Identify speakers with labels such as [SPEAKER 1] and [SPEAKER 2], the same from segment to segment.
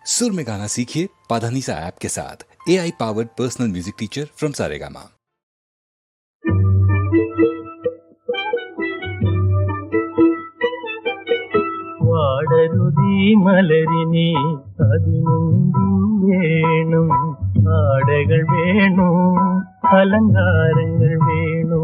[SPEAKER 1] सुर में गाना सीखिए पाधानीसा ऐप के साथ। AI powered personal music teacher from Saregama.
[SPEAKER 2] വാടരുതി മലരിനി അതിനെന്തു വേണം, ആടകൾ വേണോ അലങ്കാരങ്ങൾ വേണോ.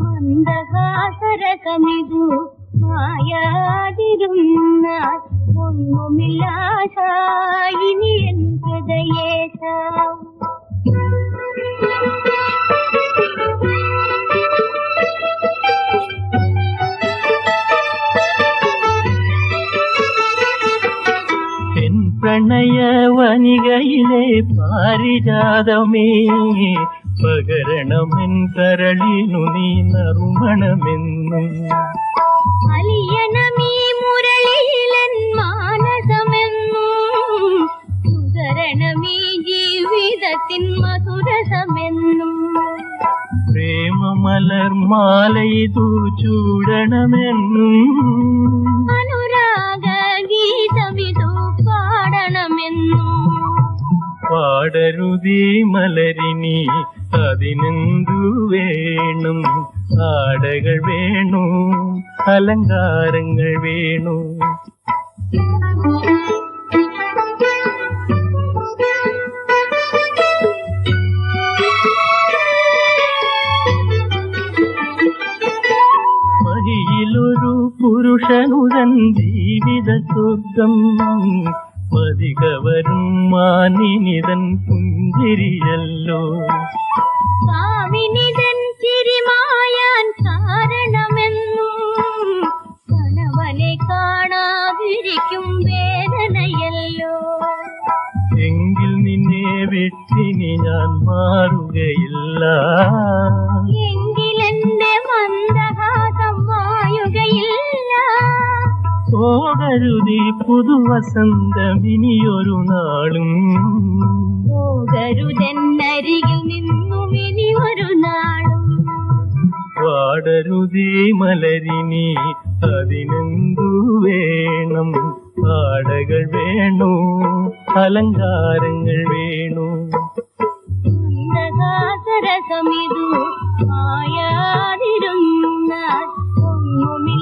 [SPEAKER 3] മന്ദഹാസരസമിതു മായാതിരുന്നാൽ ഒന്നുമില്ലാശ ഇനി എൻ ഹൃദയേശ.
[SPEAKER 2] പ്രണയവനികയിലെ പാരിജാതമേ, പകരണമെൻ കരളിനു നീ നറുമണമെന്നും.
[SPEAKER 3] അലിയനമീ മുരളിയിലൻ മാനസമെന്നും, സുതരണമീ ജീവിതത്തിൻ മധുരസമെന്നും.
[SPEAKER 2] പ്രേമമലർമാലയിതു ചൂടണമെന്നും,
[SPEAKER 3] അനുരാഗ ഗീതമിതു പാടണമെന്നും.
[SPEAKER 2] പാടരുതേ മലരിനി അതിനെന്തു വേണം, ആടകൾ വേണോ അലങ്കാരങ്ങൾ വേണോ. മഹിയിലൊരു പുരുഷനുടൻ ജീവിത സ്വർഗം, മതികവരും മാനിനിതൻ പുഞ്ചിരിയല്ലോ.
[SPEAKER 3] കാമിനിതൻ ചിരിമായാൻ കാരണമെന്നും, കണവനെ കാണാതിരിക്കും വേദനയല്ലോ.
[SPEAKER 2] എങ്കിൽ നിന്നെ വിട്ടിനി ഞാൻ മാറുകയില്ല,
[SPEAKER 3] എങ്കിലെന്റെ മന്ദഹാസം മായുകയില്ല.
[SPEAKER 2] പോകരുതി പുതുവസന്തമിനിയൊരു നാളും,
[SPEAKER 3] പോകരുതെന്നരികിൽ നിന്നും ഇനി ഒരു നാളും.
[SPEAKER 2] പാടരുതേ മലരിനി അതിനെന്തു വേണം, ആടകൾ വേണോ അലങ്കാരങ്ങൾ വേണോ.
[SPEAKER 3] മന്ദഹാസരസമിതു മായാതിരുന്നാൽ ഒന്നുമില്ല